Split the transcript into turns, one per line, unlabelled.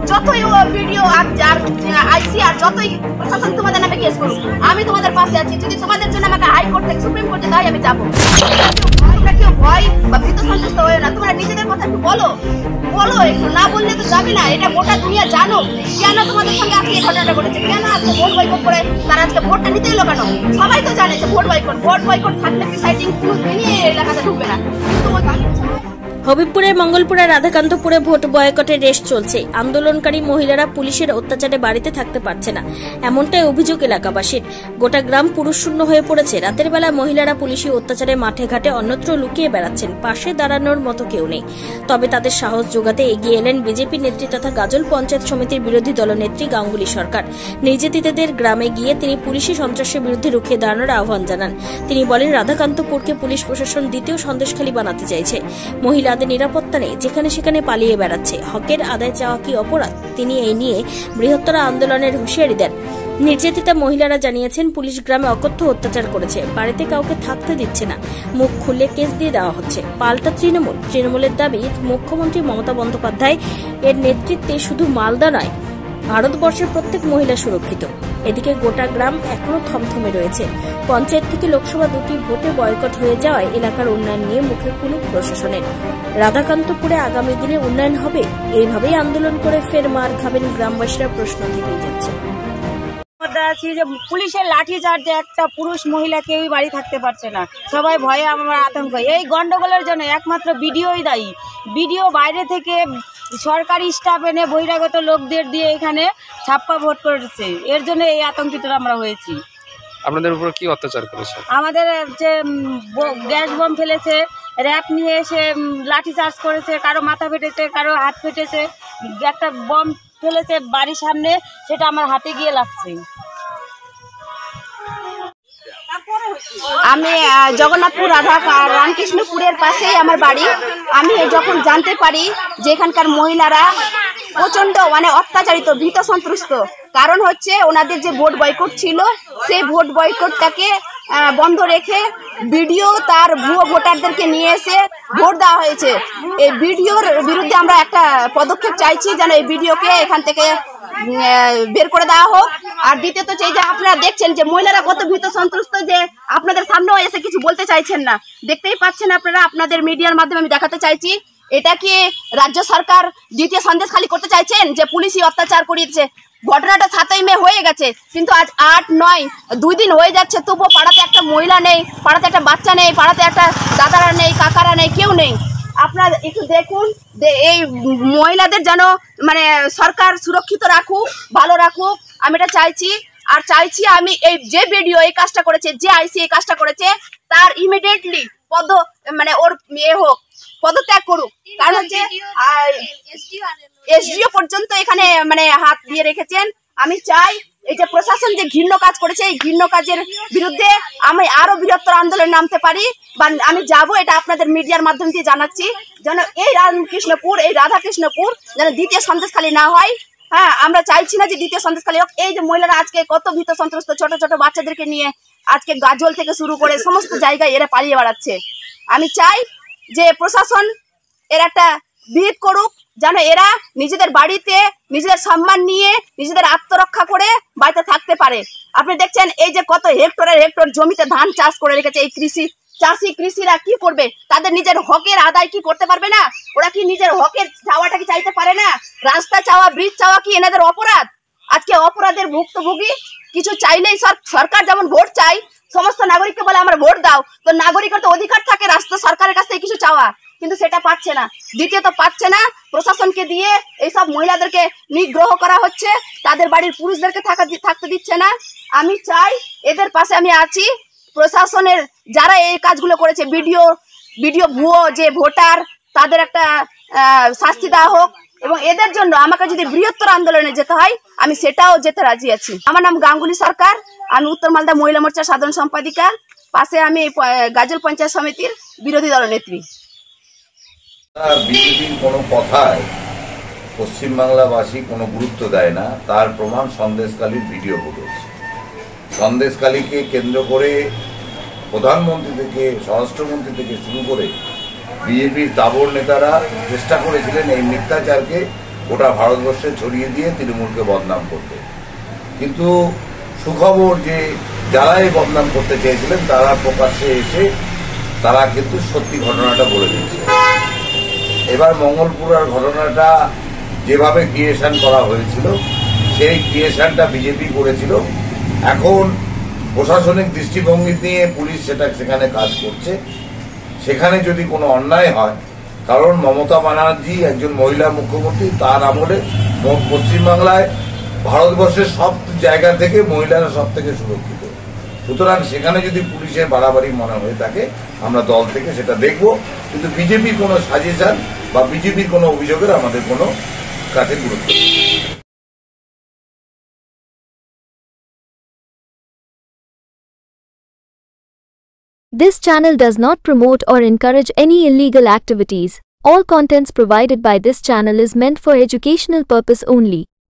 যতই ভিডিও আইসি আর যতই প্রশাসন তোমাদের নামে কেস করুক, আমি তোমাদের পাশে আছি। যদি তোমাদের জন্য আমাকে হাইকোর্ট থেকে সুপ্রিম কোর্টে দেয় আমি যাবো। তোমরা কেউ ভয় বা ভীত সন্তুষ্ট হয়ে না, তোমরা নিজেদের কথা একটু বলো একটু, না বললে তো যাবে না। এটা গোটা দুনিয়া জানো কেন তোমাদের সঙ্গে আজকে এই ঘটনাটা ঘটেছে, কেন আজকে ভোট বয়কট করে তারা আজকে ভোটটা নিতে এলো কেন। সবাই তো জানে যে ভোট বয়কট থাকলে প্রিসাইডিং কোনো দিনই এই এলাকাতে ঢুকবে না।
হবিবপুরের মঙ্গলপুরা রাধাকান্তপুরে ভোট বয়কটের রেশ চলছে। আন্দোলনকারী মহিলারা পুলিশের অত্যাচারে বাড়িতে থাকতে পারছে না, এমনটাই অভিযোগ এলাকাবাসীর। গোটা গ্রাম পুরুষ শূন্য হয়ে পড়েছে। রাতের বেলা মহিলারা পুলিশি অত্যাচারে মাঠে ঘাটে অন্যত্র লুকিয়ে বেড়াচ্ছেন, পাশে দাঁড়ানোর মতো কেউ নেই। তবে তাদের সাহস যোগাতে এগিয়ে এলেন বিজেপি নেত্রী তথা গাজল পঞ্চায়েত সমিতির বিরোধী দলনেত্রী গাঙ্গুলি সরকার। নির্যাতিতদের গ্রামে গিয়ে তিনি পুলিশি সন্ত্রাসের বিরুদ্ধে রুখে দাঁড়ানোর আহ্বান জানান। তিনি বলেন, রাধাকান্তপুরকে পুলিশ প্রশাসন দ্বিতীয় সন্দেশখালী বানাতে চাইছে। মহিলা নিরাপত্তা নেই, যেখানে সেখানে পালিয়ে বেড়াচ্ছে। হকের আদায় চাওয়া কি অপরাধ? তিনি এই নিয়ে বৃহত্তর আন্দোলনের হুঁশিয়ারি দেন। নির্যাতিতা মহিলারা জানিয়েছেন, পুলিশ গ্রামে অকথ্য অত্যাচার করেছে, বাড়িতে কাউকে থাকতে দিচ্ছে না, মুখ খুলে কেস দিয়ে দেওয়া হচ্ছে। পাল্টা তৃণমূলের দাবি, মুখ্যমন্ত্রী মমতা বন্দ্যোপাধ্যায় এর নেতৃত্বে শুধু মালদা নয়, ভারতবর্ষের প্রত্যেক মহিলা সুরক্ষিত। এদিকে গোটা গ্রাম এখনো থমথমে রয়েছে। পঞ্চায়েত থেকে লোকসভা দুটি ভোটে বয়কট হয়ে যাওয়ায় এলাকার উন্নয়ন নিয়ে মুখে কুলুপ প্রশাসনের। রাধাকান্তপুরে আগামী দিনে উন্নয়ন হবে? এইভাবেই আন্দোলন করে ফের মার খাবেন গ্রামবাসীরা? প্রশ্ন থেকেই যাচ্ছে।
আছি যে পুলিশের লাঠি চার্জে একটা পুরুষ মহিলা কেউই বাড়ি থাকতে পারছে না, সবাই ভয়ে আমরা আতঙ্ক। এই গন্ডগোলের জন্য একমাত্র বিডিওই দায়ী। বিডিও বাইরে থেকে সরকারি স্টাফ এনে বহিরাগত লোকদের দিয়ে এখানে ছাপ্পা ভোট করেছে, এর জন্য এই আতঙ্কিত আমরা হয়েছি।
আপনাদের উপর কি অত্যাচার করেছে?
আমাদের যে গ্যাস বম ফেলেছে, র্যাপ নিয়ে এসে লাঠি চার্জ করেছে, কারো মাথা ফেটেছে, কারো হাত ফেটেছে। একটা বম ফেলেছে বাড়ির সামনে, সেটা আমার হাতে গিয়ে লাগছে।
আমি জগন্নাথপুর রামকৃষ্ণপুরের পাশেই আমার বাড়ি। আমি যখন জানতে পারি যে এখানকার মহিলারা প্রচন্ড অত্যাচারিত, ভীত সন্ত্রস্ত, কারণ হচ্ছে ওনাদের যে ভোট বয়কট ছিল, সেই ভোট বয়কটটাকে বন্ধ রেখে বিডিও তার ভুয়ো ভোটারদেরকে নিয়ে এসে ভোট দেওয়া হয়েছে। এই বিডিওর বিরুদ্ধে আমরা একটা পদক্ষেপ চাইছি, যেন এই বিডিওকে এখান থেকে বের করে দেওয়া হোক। আর দ্বিতীয়ত চাই যে আপনারা দেখছেন যে মহিলারা কত ভীত সন্ত্রস্ত, যে আপনাদের সামনেও এসে কিছু বলতে চাইছেন না, দেখতেই পাচ্ছেন আপনারা। আপনাদের মিডিয়ার মাধ্যমে আমি দেখাতে চাইছি, এটা কি রাজ্য সরকার দ্বিতীয় সন্দেশখালী করতে চাইছেন যে পুলিশই অত্যাচার করিয়েছে? ঘটনাটা 7ই মে হয়ে গেছে, কিন্তু আজ 8, 9, 2 দিন হয়ে যাচ্ছে, তবুও পাড়াতে একটা মহিলা নেই, পাড়াতে একটা বাচ্চা নেই, পাড়াতে একটা দাদারা নেই, কাকারা নেই, কেউ নেই। আপনারা একটু দেখুন, এই মহিলাদের যেন সরকার সুরক্ষিত রাখুক, ভালো রাখুক, আমি এটা চাইছি। আর চাইছি আমি এই যে ভিডিও এই কাজটা করেছে, যে আইসি এই কাজটা করেছে, তার ইমিডিয়েটলি ওর হোক, পদত্যাগ করুক। কারণ হচ্ছে এসডিও পর্যন্ত এখানে হাত দিয়ে রেখেছেন। আমি চাই এই যে প্রশাসন যে ঘৃণ্য কাজ করেছে, এই ঘৃণ্য কাজের বিরুদ্ধে আমি আরো বৃহত্তর আন্দোলনে নামতে পারি, বা আমি যাব, এটা আপনাদের মিডিয়ার মাধ্যম দিয়ে জানাচ্ছি, যেন এই রাধাকৃষ্ণপুর যেন দ্বিতীয় সন্দেশখালী না হয়। হ্যাঁ, আমরা চাইছি না যে দ্বিতীয় সন্দেশখালী হোক। এই যে মহিলারা আজকে কত ভীত সন্ত্রস্ত, ছোট ছোট বাচ্চাদেরকে নিয়ে আজকে গাজল থেকে শুরু করে সমস্ত জায়গায় এরা পালিয়ে বেড়াচ্ছে। আমি চাই যে প্রশাসন এর একটা বিহিত করুক, যেন এরা নিজেদের বাড়িতে নিজেদের সম্মান নিয়ে নিজেদের আত্মরক্ষা করে বাড়িতে থাকতে পারে। আপনি দেখছেন এই যে কত হেক্টর জমিতে ধান চাষ করে রেখেছে এই কৃষিরা কি করবে? তাদের নিজের হকের আদায় কি করতে পারবে না? ওরা কি নিজের হকের চাওয়াটা কি চাইতে পারে না? রাস্তা চাওয়া, ব্রিজ চাওয়া কি এনাদের অপরাধ? আজকে অপরাধের ভুক্তভোগী কিছু চাইলেই সরকার যেমন ভোট চাই, সমস্ত নাগরিককে বলে আমরা ভোট দাও, তো নাগরিকের তো অধিকার থাকে রাস্তা সরকারের কাছ থেকে কিছু চাওয়া, কিন্তু সেটা পাচ্ছে না। দ্বিতীয়ত পাচ্ছে না, প্রশাসনকে দিয়ে এইসব মহিলাদেরকে নিগ্রহ করা হচ্ছে, তাদের বাড়ির পুরুষদেরকে থাকতে দিচ্ছে না। আমি চাই, এদের পাশে আমি আছি। প্রশাসনের যারা এই কাজগুলো করেছে, ভিডিও ভুয়ো যে ভোটার, তাদের একটা শাস্তি দেওয়া হোক, এবং এদের জন্য আমাকে যদি বৃহত্তর আন্দোলনে যেতে হয়, আমি সেটাও যেতে রাজি আছি। আমার নাম গাঙ্গুলি সরকার, আমি উত্তর মালদা মহিলা মোর্চার সাধারণ সম্পাদিকা, পাশে আমি গাজল পঞ্চায়েত সমিতির বিরোধী দলনেত্রী।
বিজেপির কোনো কথায় পশ্চিমবাংলাবাসী কোনো গুরুত্ব দেয় না, তার প্রমাণ সন্দেশখালীর ভিডিও ফুটেজ। সন্দেশখালীকে কেন্দ্র করে প্রধানমন্ত্রী থেকে স্বরাষ্ট্রমন্ত্রী থেকে শুরু করে বিজেপির তাবড় নেতারা চেষ্টা করেছিলেন এই মিথ্যাচারকে গোটা ভারতবর্ষে ছড়িয়ে দিয়ে তৃণমূলকে বদনাম করতে। কিন্তু সুখবর যে যারা এই বদনাম করতে চেয়েছিলেন তারা প্রকাশ্যে এসে তারা কিন্তু সত্যি ঘটনাটা বলে দিচ্ছে। এবার মঙ্গলপুরার ঘটনাটা যেভাবে ক্রিয়েশন করা হয়েছিল সেই ক্রিয়েশনটা বিজেপি করেছিল। এখন প্রশাসনিক দৃষ্টিভঙ্গি নিয়ে পুলিশ সেখানে কাজ করছে। সেখানে যদি কোনো অন্যায় হয়, কারণ মমতা ব্যানার্জি একজন মহিলা মুখ্যমন্ত্রী, তার আমলে পশ্চিমবাংলায় ভারতবর্ষের সব জায়গা থেকে মহিলারা সব থেকে সুরক্ষিত। সুতরাং সেখানে যদি পুলিশের বাড়াবাড়ি মনে হয়ে থাকে আমরা দল থেকে সেটা দেখব, কিন্তু বিজেপির কোনো সাজেশন বা বিজেপির কোনো অভিযোগের আমাদের কোনো কাছে গুরুত্ব নেই।
This channel does not promote or encourage any illegal activities. All contents provided by this channel is meant for educational purpose only.